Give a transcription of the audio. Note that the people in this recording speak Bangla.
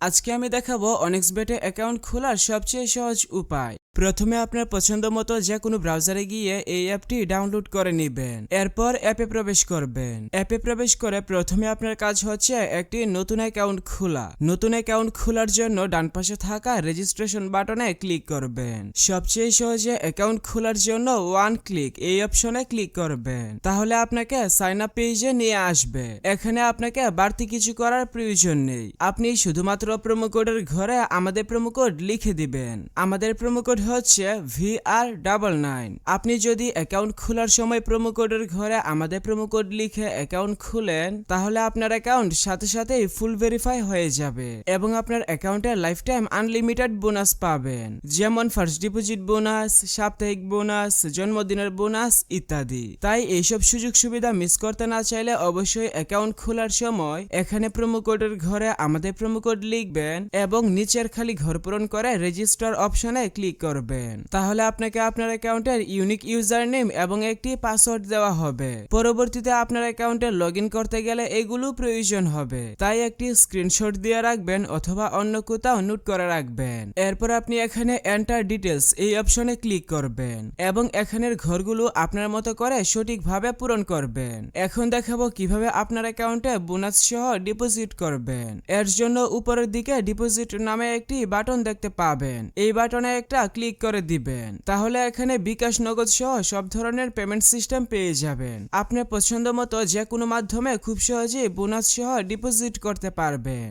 আজকে আমি দেখাবো অনেক্সবেটে অ্যাকাউন্ট খোলার সবচেয়ে সহজ উপায়। প্রথমে আপনার পছন্দ মতো যে কোনো ব্রাউজারে গিয়ে এই অ্যাপটি ডাউনলোড করে নেবেন। এরপর অ্যাপে প্রবেশ করবেন। অ্যাপে প্রবেশ করে প্রথমে আপনার কাজ হচ্ছে একটি নতুন অ্যাকাউন্ট খোলা। নতুন অ্যাকাউন্ট খোলার জন্য ডান পাশে থাকা রেজিস্ট্রেশন বাটনে ক্লিক করবেন। সবচেয়ে সহজে অ্যাকাউন্ট খোলার জন্য ওয়ান ক্লিক এই অপশনে ক্লিক করবেন। তাহলে আপনাকে সাইন আপ পেজে নিয়ে আসবে। এখানে আপনাকে বাড়তি কিছু করার প্রয়োজন নেই। আপনি শুধুমাত্র প্রোমো কোডের ঘরে আমাদের প্রোমো কোড লিখে দিবেন। আমাদের প্রোমো কোড হচ্ছে VR99। আপনি যদি অ্যাকাউন্ট খোলার সময় প্রোমো কোডের ঘরে আমাদের প্রোমো কোড লিখে অ্যাকাউন্ট খুলেন, তাহলে আপনার অ্যাকাউন্ট সাথে সাথেই ফুল ভেরিফাই হয়ে যাবে এবং আপনার অ্যাকাউন্টে লাইফ টাইম আনলিমিটেড বোনাস পাবেন, যেমন ফার্স্ট ডিপোজিট বোনাস, সাপ্তাহিক বোনাস, জন্মদিনের বোনাস ইত্যাদি। তাই এইসব সুযোগ সুবিধা মিস করতে না চাইলে অবশ্যই অ্যাকাউন্ট খোলার সময় এখানে প্রোমো কোডের ঘরে আমাদের প্রোমো কোড লিখবেন এবং নিচের খালি ঘর পূরণ করে রেজিস্টার অপশনে ক্লিক করবেন। তাহলে আপনাকে আপনার অ্যাকাউন্টের ইউনিক ইউজার নেম এবং একটি পাসওয়ার্ড দেওয়া হবে। পরবর্তীতে আপনার অ্যাকাউন্টে লগ ইন করতে গেলে এগুলো প্রয়োজন হবে, তাই একটি স্ক্রিনশট দিয়ে রাখবেন অথবা অন্য কোথাও নোট করে রাখবেন। এরপর আপনি এখানে এন্টার ডিটেলস এই অপশনে ক্লিক করবেন এবং এখানের ঘরগুলো আপনার মতো করে সঠিকভাবে পূরণ করবেন। এখন দেখাবো কিভাবে আপনার অ্যাকাউন্টে বোনাস সহ ডিপোজিট করবেন। এর জন্য উপরের দিকে ডিপোজিট নামে একটি বাটন দেখতে পাবেন। এই বাটনে একটা ক্লিক করে দিবেন। তাহলে এখানে বিকাশ, নগদ সহ সব ধরনের পেমেন্ট সিস্টেম পেয়ে যাবেন। আপনার পছন্দ মতো যে কোনো মাধ্যমে খুব সহজেই বোনাস সহ ডিপোজিট করতে পারবেন।